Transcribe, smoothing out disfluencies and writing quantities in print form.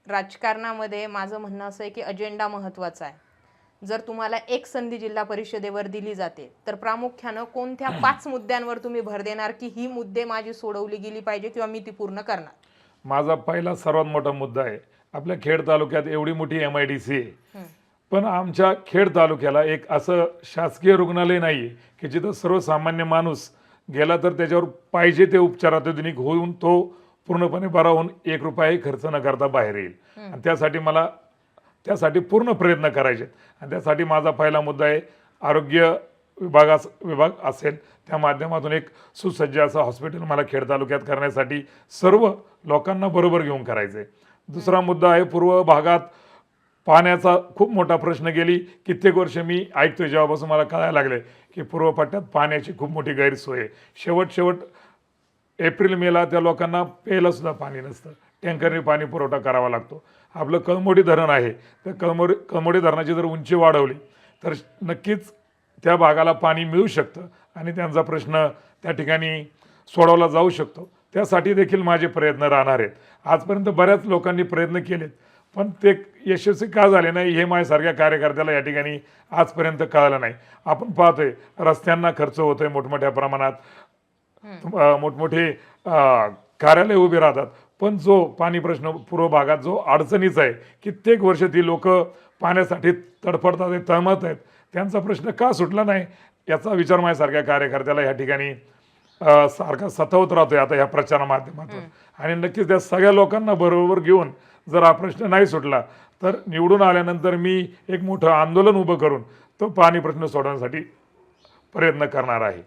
राजकारणामध्ये माझं म्हणणं असं आहे की अजेंडा महत्त्वाचा आहे. जर तुम्हाला एक संधी जिल्हा परिषदेवर दिली जाते तर प्रामुख्यानं कोणत्या 5 मुद्द्यांवर तुम्ही भर देणार की ही मुद्दे माझी सोडवली गेली पाहिजे किंवा मी ती पूर्ण करणार? माझा पहिला सर्वात मोठा मुद्दा आहे, आपल्या खेड तालुक्यात एवढी मोठी MIDC आहे, पण आमच्या खेड तालुक्याला एक असं शासकीय रुग्णालय नाही आहे की जिथं सर्वसामान्य माणूस गेला तर त्याच्यावर पाहिजे ते उपचार अत्याधुनिक होऊन तो पूर्णपणे बरा होऊन 1 रुपयाही खर्च न करता बाहेर येईल. आणि त्यासाठी पूर्ण प्रयत्न करायचे. आणि त्यासाठी माझा पहिला मुद्दा आहे, आरोग्य विभाग असेल त्या माध्यमातून एक सुसज्ज असं हॉस्पिटल मला खेड तालुक्यात करण्यासाठी सर्व लोकांना बरोबर घेऊन करायचं आहे. दुसरा मुद्दा आहे, पूर्व भागात पाण्याचा खूप मोठा प्रश्न गेली कित्येक वर्ष मी ऐकतोय, जेव्हापासून मला कळायला लागले की पूर्व पट्ट्यात पाण्याची खूप मोठी गैरसोय आहे. शेवट एप्रिल मेला त्या लोकांना प्यायला सुद्धा पाणी नसतं, टँकरने पाणी पुरवठा करावा लागतो. आपलं कळमोडी धरण आहे, तर कळमोडी धरणाची जर उंची वाढवली तर नक्कीच त्या भागाला पाणी मिळू शकतं आणि त्यांचा प्रश्न त्या ठिकाणी सोडवला जाऊ शकतो. त्यासाठी देखील माझे प्रयत्न राहणार आहेत. आजपर्यंत बऱ्याच लोकांनी प्रयत्न केलेत, पण ते यशस्वी का झाले नाही हे माझ्यासारख्या कार्यकर्त्याला या ठिकाणी आजपर्यंत कळालं नाही. आपण पाहतोय रस्त्यांना खर्च होतोय मोठमोठ्या प्रमाणात, मोठमोठे कार्यालय उभे राहतात, पण जो पाणी प्रश्न पूर्व भागात जो अडचणीचा आहे, कित्येक वर्ष ती लोक पाण्यासाठी तडफडतात आहेत, तळमळत आहेत, त्यांचा प्रश्न का सुटला नाही याचा विचार माझ्यासारख्या कार्यकर्त्याला या ठिकाणी सारखा सतावत राहतोय आता ह्या प्रचार माध्यमातून. आणि नक्कीच त्या सगळ्या लोकांना बरोबर घेऊन जर हा प्रश्न नाही सुटला तर निवडून आल्यानंतर मी एक मोठं आंदोलन उभं करून तो पाणी प्रश्न सोडवण्यासाठी प्रयत्न करणार आहे.